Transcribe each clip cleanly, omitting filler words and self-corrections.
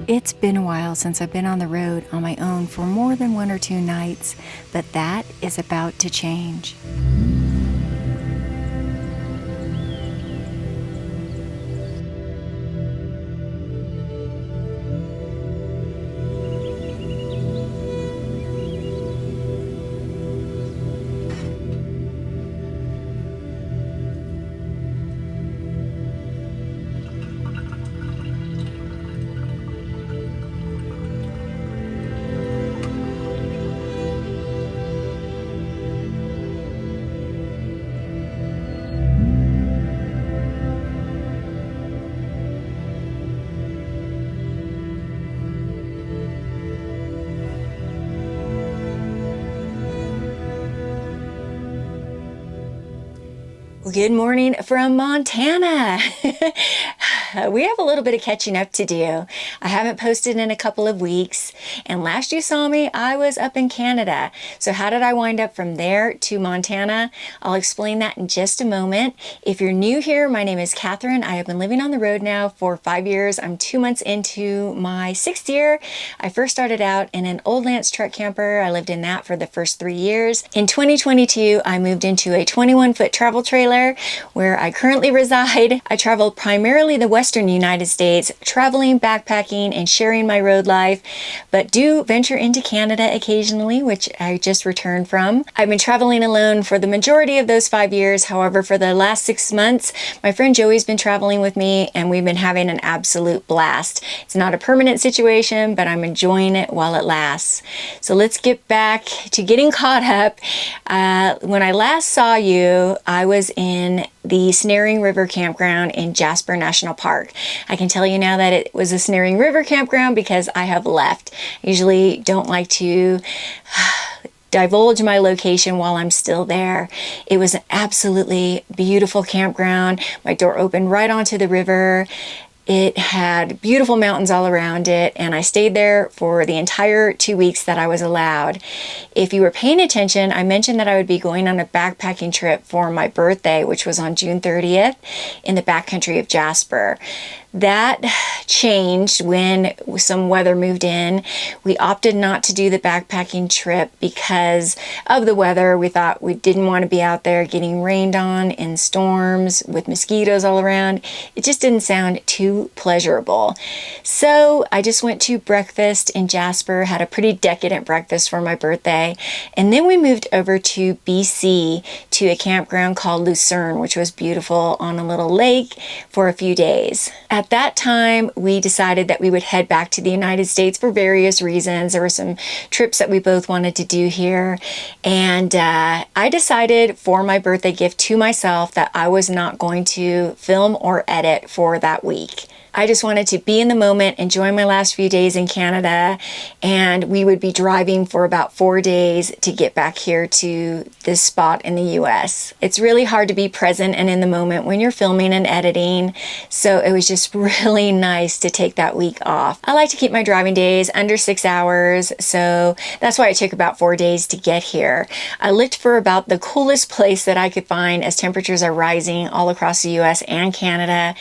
It's been a while since I've been on the road on my own for more than 1 or 2 nights, but that is about to change. Well, good morning from Montana. We have a little bit of catching up to do. I haven't posted in a couple of weeks, and last you saw me, I was up in Canada. So how did I wind up from there to Montana? I'll explain that in just a moment. If you're new here, my name is Catherine. I have been living on the road now for 5 years. I'm 2 months into my 6th year. I first started out in an old Lance truck camper. I lived in that for the first 3 years. In 2022, I moved into a 21-foot travel trailer where I currently reside. I travel primarily the Western United States, traveling, backpacking, and sharing my road life, but do venture into Canada occasionally, which I just returned from. I've been traveling alone for the majority of those 5 years. However, for the last 6 months, my friend Joey's been traveling with me, and we've been having an absolute blast. It's not a permanent situation, but I'm enjoying it while it lasts. So let's get back to getting caught up. When I last saw you, I was in the Snaring River Campground in Jasper National Park. I can tell you now that it was a Snaring River Campground because I have left. I usually don't like to divulge my location while I'm still there. It was an absolutely beautiful campground. My door opened right onto the river. It had beautiful mountains all around it, and I stayed there for the entire 2 weeks that I was allowed. If you were paying attention, I mentioned that I would be going on a backpacking trip for my birthday, which was on June 30th in the backcountry of Jasper. That changed when some weather moved in. We opted not to do the backpacking trip because of the weather. We thought we didn't want to be out there getting rained on in storms with mosquitoes all around. It just didn't sound too pleasurable. So I just went to breakfast in Jasper, had a pretty decadent breakfast for my birthday, and then we moved over to BC to a campground called Lucerne, which was beautiful on a little lake for a few days. At that time, we decided that we would head back to the United States for various reasons. There were some trips that we both wanted to do here. And I decided for my birthday gift to myself that I was not going to film or edit for that week. I just wanted to be in the moment, enjoy my last few days in Canada, and we would be driving for about 4 days to get back here to this spot in the US. It's really hard to be present and in the moment when you're filming and editing, so it was just really nice to take that week off. I like to keep my driving days under 6 hours, so that's why it took about 4 days to get here. I looked for about the coolest place that I could find as temperatures are rising all across the US and Canada.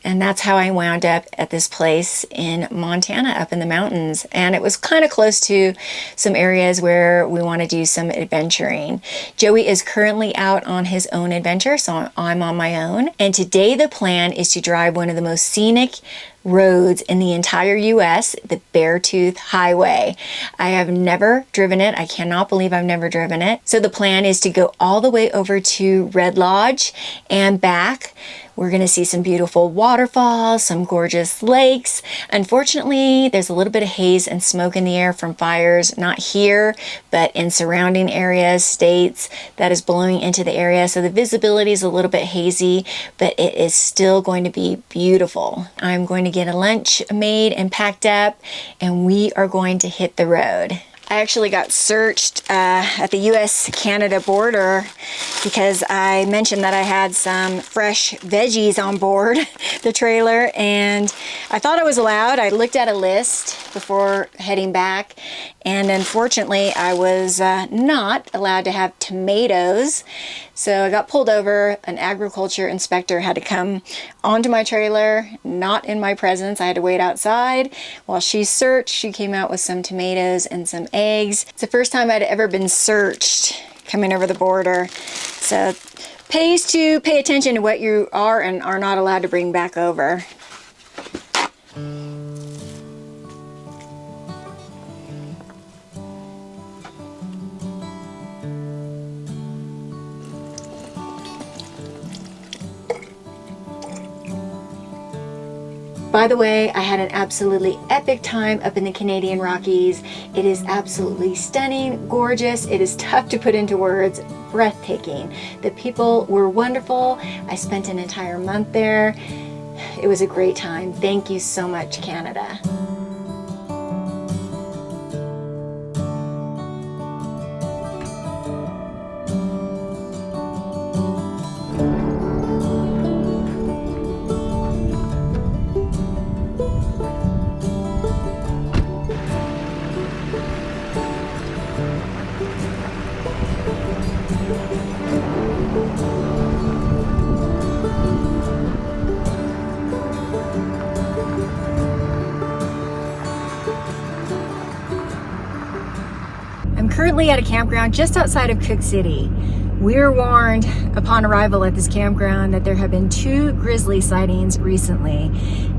And that's how I wound up at this place in Montana up in the mountains. And it was kind of close to some areas where we want to do some adventuring. Joey is currently out on his own adventure, so I'm on my own. And today the plan is to drive one of the most scenic roads in the entire US, the Beartooth Highway. I have never driven it. I cannot believe I've never driven it. So the plan is to go all the way over to Red Lodge and back. We're going to see some beautiful waterfalls, some gorgeous lakes. Unfortunately, there's a little bit of haze and smoke in the air from fires, not here, but in surrounding areas, states, that is blowing into the area. So the visibility is a little bit hazy, but it is still going to be beautiful. I'm going to get a lunch made and packed up, and we are going to hit the road. I actually got searched at the US-Canada border because I mentioned that I had some fresh veggies on board the trailer, and I thought I was allowed. I looked at a list before heading back, And unfortunately, I was not allowed to have tomatoes. So I got pulled over. An agriculture inspector had to come onto my trailer, not in my presence. I had to wait outside while she searched. She came out with some tomatoes and some eggs. It's the first time I'd ever been searched coming over the border. So pays to pay attention to what you are and are not allowed to bring back over. By the way, I had an absolutely epic time up in the Canadian Rockies. It is absolutely stunning, gorgeous. It is tough to put into words, breathtaking. The people were wonderful. I spent an entire month there. It was a great time. Thank you so much, Canada. I'm currently at a campground just outside of Cook City. We were warned upon arrival at this campground that there have been 2 grizzly sightings recently,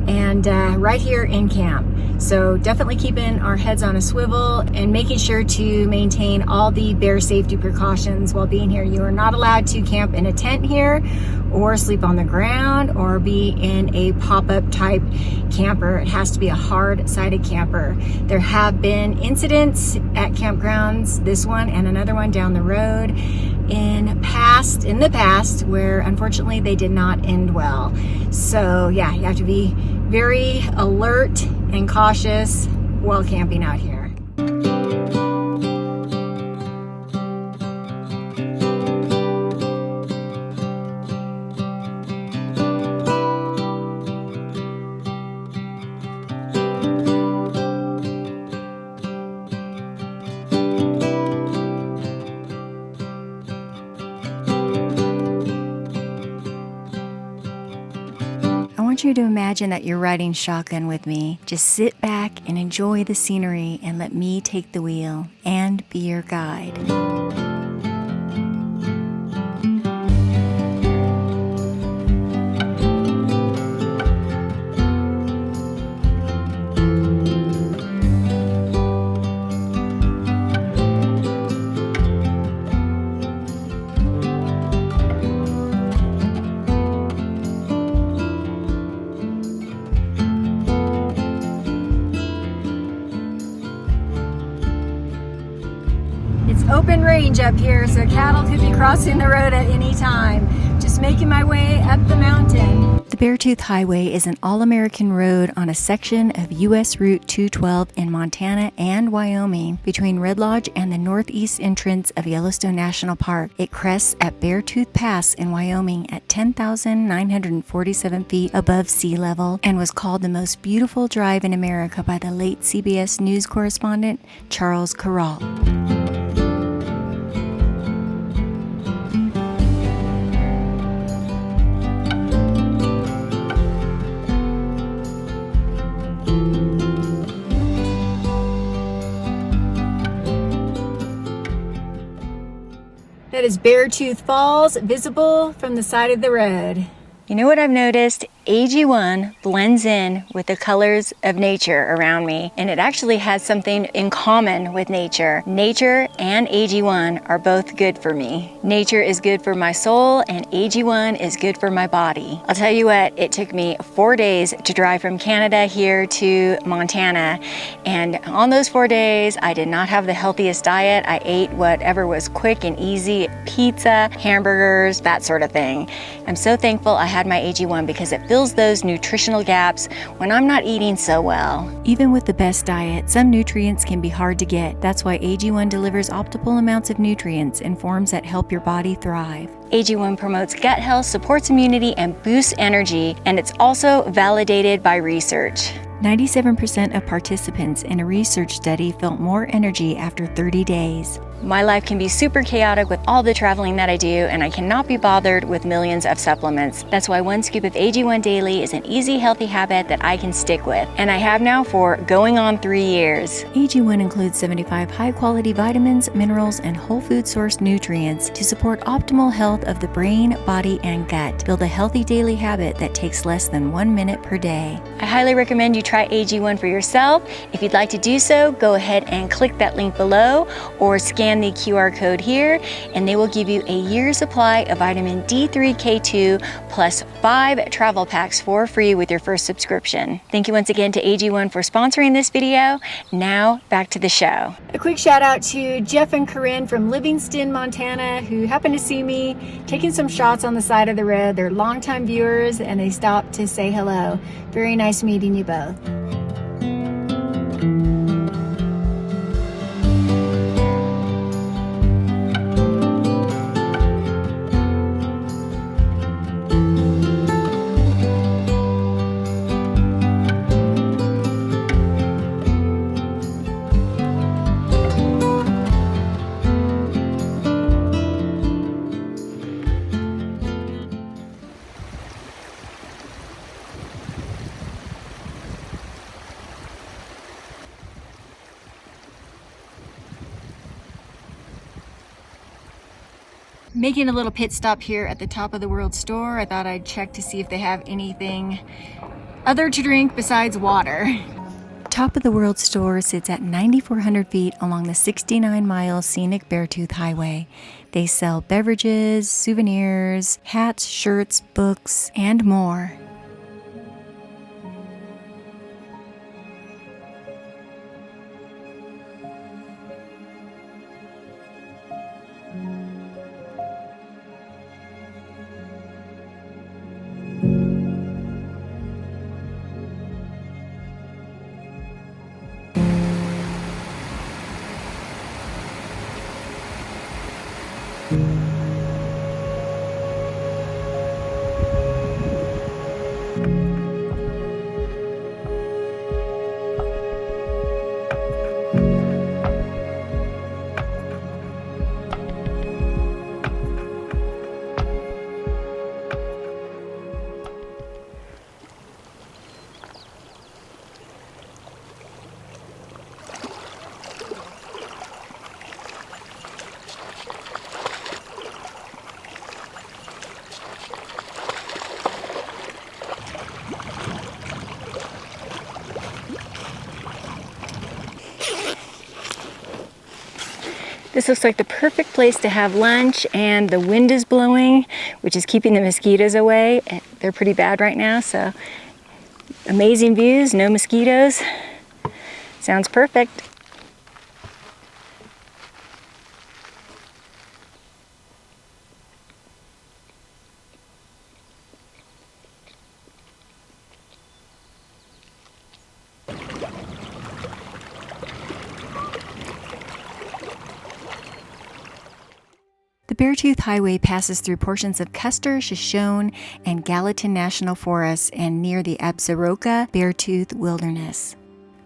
and right here in camp. So definitely keeping our heads on a swivel and making sure to maintain all the bear safety precautions while being here. You are not allowed to camp in a tent here or sleep on the ground or be in a pop-up type camper. It has to be a hard-sided camper. There have been incidents at campgrounds, this one and another one down the road in the past where unfortunately they did not end well. So yeah, you have to be very alert and cautious while camping out here. I want you to imagine that you're riding shotgun with me. Just sit back and enjoy the scenery and let me take the wheel and be your guide. Open range up here, so cattle could be crossing the road at any time. Just making my way up the mountain. The Beartooth Highway is an all-American road on a section of U.S. Route 212 in Montana and Wyoming between Red Lodge and the northeast entrance of Yellowstone National Park. It crests at Beartooth Pass in Wyoming at 10,947 feet above sea level and was called the most beautiful drive in America by the late CBS News correspondent Charles Corral. That is Beartooth Falls, visible from the side of the road. You know what I've noticed? AG1 blends in with the colors of nature around me, and it actually has something in common with nature. Nature and AG1 are both good for me. Nature is good for my soul, and AG1 is good for my body. I'll tell you what, it took me 4 days to drive from Canada here to Montana, and on those 4 days, I did not have the healthiest diet. I ate whatever was quick and easy, pizza, hamburgers, that sort of thing. I'm so thankful I had my AG1 because it fills those nutritional gaps when I'm not eating so well. Even with the best diet, some nutrients can be hard to get. That's why AG1 delivers optimal amounts of nutrients in forms that help your body thrive. AG1 promotes gut health, supports immunity, and boosts energy, and it's also validated by research. 97% of participants in a research study felt more energy after 30 days. My life can be super chaotic with all the traveling that I do, and I cannot be bothered with millions of supplements. That's why one scoop of AG1 daily is an easy, healthy habit that I can stick with, and I have now for going on 3 years. AG1 includes 75 high-quality vitamins, minerals, and whole food sourced nutrients to support optimal health of the brain, body, and gut. Build a healthy daily habit that takes less than 1 minute per day. I highly recommend you try AG1 for yourself. If you'd like to do so, go ahead and click that link below or scan the QR code here, and they will give you a year's supply of vitamin D3K2 plus 5 travel packs for free with your first subscription. Thank you once again to AG1 for sponsoring this video. Now back to the show. A quick shout out to Jeff and Corinne from Livingston, Montana, who happened to see me taking some shots on the side of the road. They're longtime viewers and they stopped to say hello. Very nice meeting you both. Making a little pit stop here at the Top of the World store. I thought I'd check to see if they have anything other to drink besides water. Top of the World store sits at 9,400 feet along the 69-mile scenic Beartooth Highway. They sell beverages, souvenirs, hats, shirts, books, and more. This looks like the perfect place to have lunch, and the wind is blowing, which is keeping the mosquitoes away. They're pretty bad right now, so amazing views, no mosquitoes. Sounds perfect. The Beartooth Highway passes through portions of Custer, Shoshone, and Gallatin National Forests and near the Absaroka Beartooth Wilderness.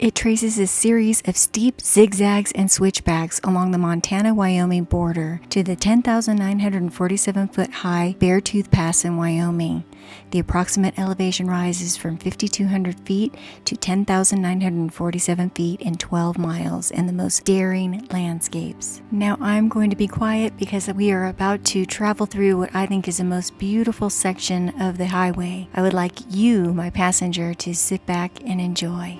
It traces a series of steep zigzags and switchbacks along the Montana-Wyoming border to the 10,947-foot high Beartooth Pass in Wyoming. The approximate elevation rises from 5,200 feet to 10,947 feet in 12 miles in the most daring landscapes. Now I'm going to be quiet because we are about to travel through what I think is the most beautiful section of the highway. I would like you, my passenger, to sit back and enjoy.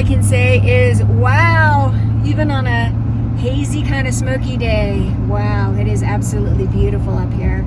I can say is, wow, even on a hazy kind of smoky day, wow, it is absolutely beautiful up here.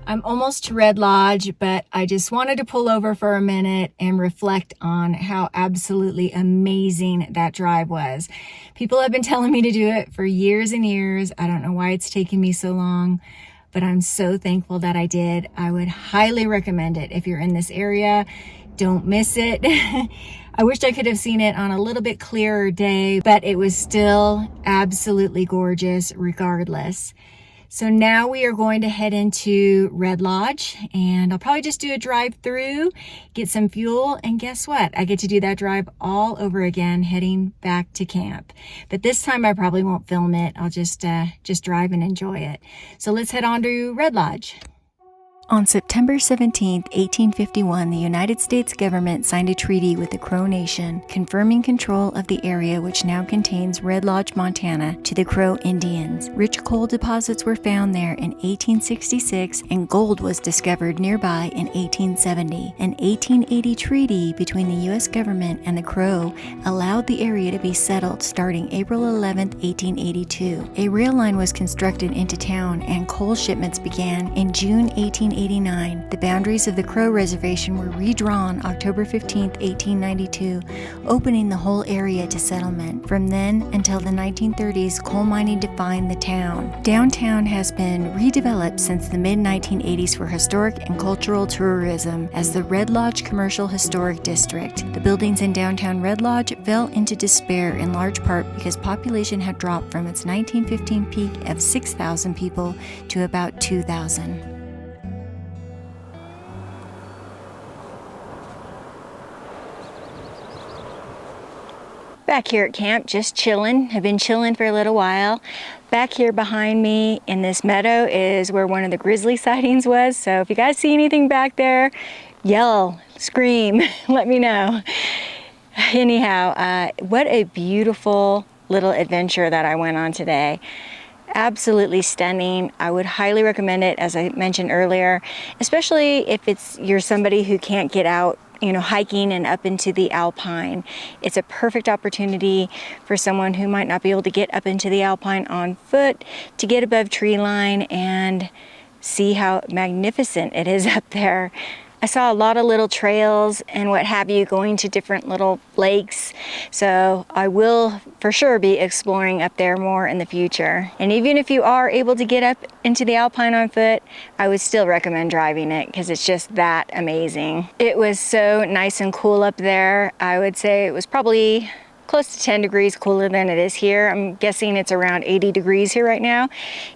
I'm almost to Red Lodge, but I just wanted to pull over for a minute and reflect on how absolutely amazing that drive was. People have been telling me to do it for years and years. I don't know why it's taken me so long, but I'm so thankful that I did. I would highly recommend it if you're in this area. Don't miss it. I wish I could have seen it on a little bit clearer day, but it was still absolutely gorgeous regardless. So now we are going to head into Red Lodge, and I'll probably just do a drive through, get some fuel, and guess what? I get to do that drive all over again, heading back to camp. But this time I probably won't film it. I'll just drive and enjoy it. So let's head on to Red Lodge. On September 17, 1851, the United States government signed a treaty with the Crow Nation, confirming control of the area which now contains Red Lodge, Montana, to the Crow Indians. Rich coal deposits were found there in 1866, and gold was discovered nearby in 1870. An 1880 treaty between the U.S. government and the Crow allowed the area to be settled starting April 11, 1882. A rail line was constructed into town, and coal shipments began in June 1889. The boundaries of the Crow Reservation were redrawn October 15, 1892, opening the whole area to settlement. From then until the 1930s, coal mining defined the town. Downtown has been redeveloped since the mid-1980s for historic and cultural tourism as the Red Lodge Commercial Historic District. The buildings in downtown Red Lodge fell into despair in large part because population had dropped from its 1915 peak of 6,000 people to about 2,000. Back here at camp, just chilling. I've been chilling for a little while. Back here behind me in this meadow is where one of the grizzly sightings was. So if you guys see anything back there, yell, scream, let me know. Anyhow, what a beautiful little adventure that I went on today. Absolutely stunning. I would highly recommend it, as I mentioned earlier, especially if you're somebody who can't get out, hiking and up into the alpine. It's a perfect opportunity for someone who might not be able to get up into the alpine on foot to get above tree line and see how magnificent it is up there. I saw a lot of little trails and what have you going to different little lakes. So I will for sure be exploring up there more in the future. And even if you are able to get up into the alpine on foot, I would still recommend driving it because it's just that amazing. It was so nice and cool up there. I would say it was probably close to 10 degrees cooler than it is here. I'm guessing it's around 80 degrees here right now.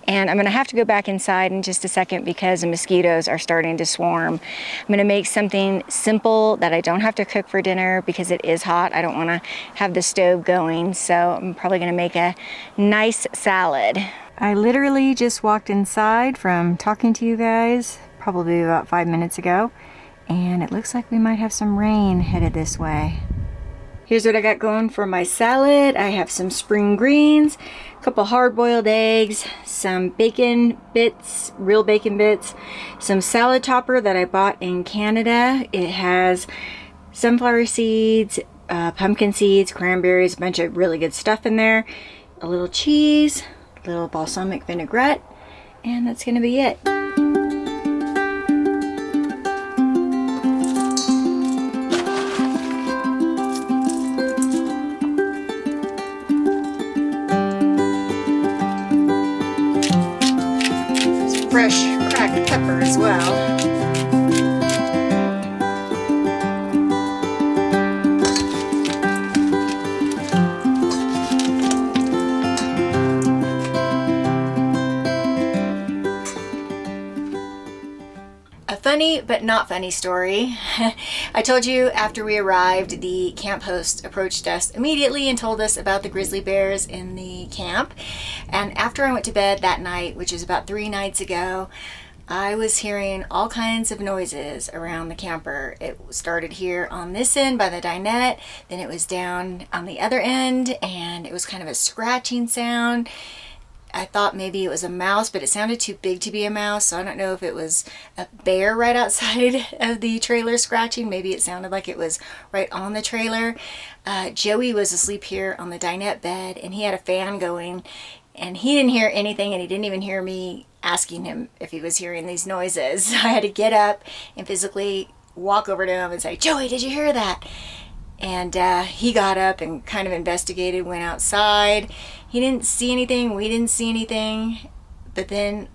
And I'm gonna have to go back inside in just a second because the mosquitoes are starting to swarm. I'm gonna make something simple that I don't have to cook for dinner because it is hot. I don't wanna have the stove going. So I'm probably gonna make a nice salad. I literally just walked inside from talking to you guys probably about 5 minutes ago. And it looks like we might have some rain headed this way. Here's what I got going for my salad. I have some spring greens, a couple hard-boiled eggs, some bacon bits, real bacon bits, some salad topper that I bought in Canada. It has sunflower seeds, pumpkin seeds, cranberries, a bunch of really good stuff in there, a little cheese, a little balsamic vinaigrette, and that's gonna be it. Fresh cracked pepper as well. A funny but not funny story. I told you after we arrived, the camp host approached us immediately and told us about the grizzly bears in the camp. And after I went to bed that night, which is about 3 nights ago, I was hearing all kinds of noises around the camper. It started here on this end by the dinette, then it was down on the other end, and it was kind of a scratching sound. I thought maybe it was a mouse, but it sounded too big to be a mouse, so I don't know if it was a bear right outside of the trailer scratching. Maybe it sounded like it was right on the trailer. Joey was asleep here on the dinette bed, and he had a fan going, and he didn't hear anything, and he didn't even hear me asking him if he was hearing these noises. I had to get up and physically walk over to him and say, "Joey, did you hear that?" And he got up and kind of investigated, went outside. He didn't see anything, we didn't see anything, but then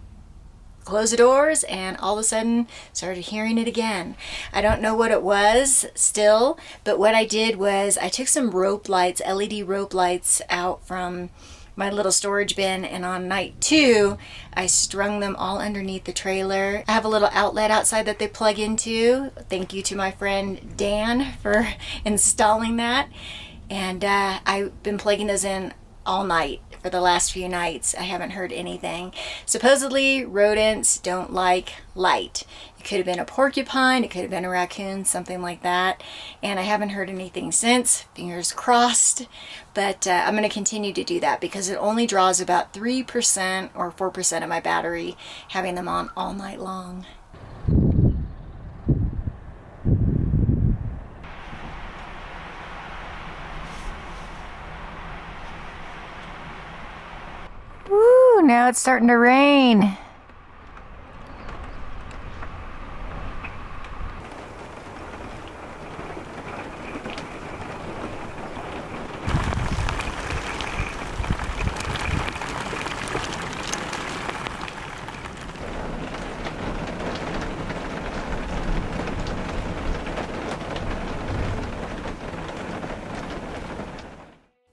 closed the doors and all of a sudden started hearing it again. I don't know what it was still, but what I did was I took some rope lights, LED rope lights out from my little storage bin, and on night 2 I strung them all underneath the trailer. I have a little outlet outside that they plug into. Thank you to my friend Dan for installing that. And I've been plugging those in all night for the last few nights. I haven't heard anything. Supposedly rodents don't like light. It could have been a porcupine, it could have been a raccoon, something like that. And I haven't heard anything since, fingers crossed. But I'm going to continue to do that because it only draws about 3% or 4% of my battery having them on all night long. Woo, now it's starting to rain.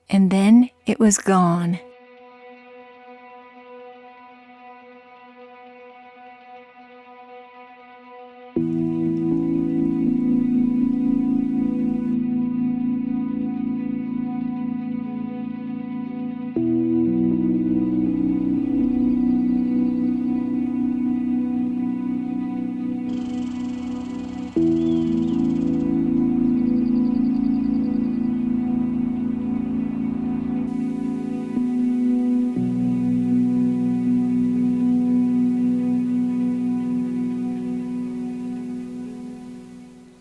And then it was gone.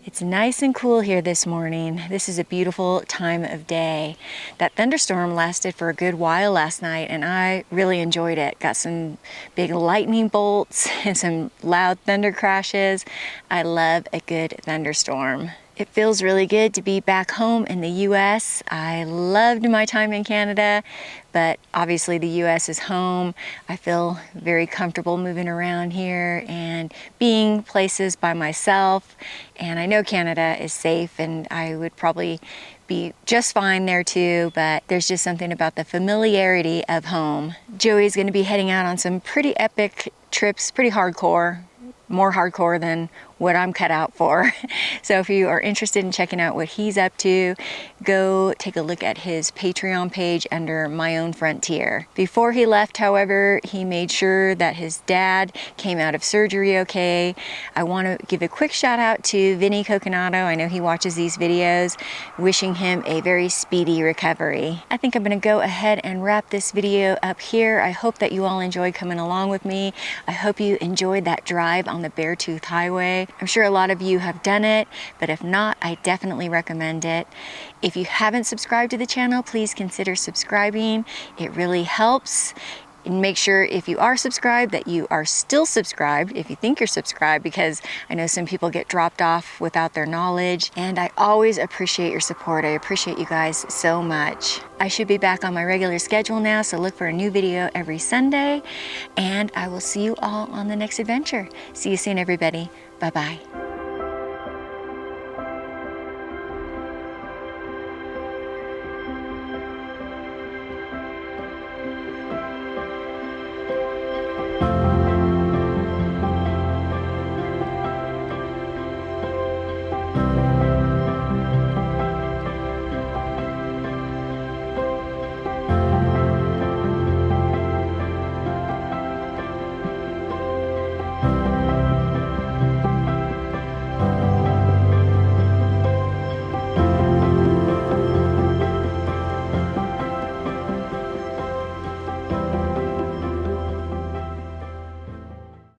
It's nice and cool here this morning. This is a beautiful time of day. That thunderstorm lasted for a good while last night and I really enjoyed it. Got some big lightning bolts and some loud thunder crashes. I love a good thunderstorm. It feels really good to be back home in the US. I loved my time in Canada, but obviously the US is home. I feel very comfortable moving around here and being places by myself. And I know Canada is safe and I would probably be just fine there too, but there's just something about the familiarity of home. Joey's gonna be heading out on some pretty epic trips, pretty hardcore. More hardcore than what I'm cut out for. So if you are interested in checking out what he's up to, go take a look at his Patreon page under My Own Frontier. Before he left, however, he made sure that his dad came out of surgery okay. I want to give a quick shout out to Vinny Coconato. I know he watches these videos, wishing him a very speedy recovery. I think I'm going to go ahead and wrap this video up here. I hope that you all enjoyed coming along with me. I hope you enjoyed that drive on the Beartooth Highway. I'm sure a lot of you have done it, but if not, I definitely recommend it. If you haven't subscribed to the channel, please consider subscribing. It really helps. And make sure if you are subscribed that you are still subscribed, if you think you're subscribed, because I know some people get dropped off without their knowledge. And I always appreciate your support. I appreciate you guys so much. I should be back on my regular schedule now, so look for a new video every Sunday. And I will see you all on the next adventure. See you soon, everybody. Bye-bye.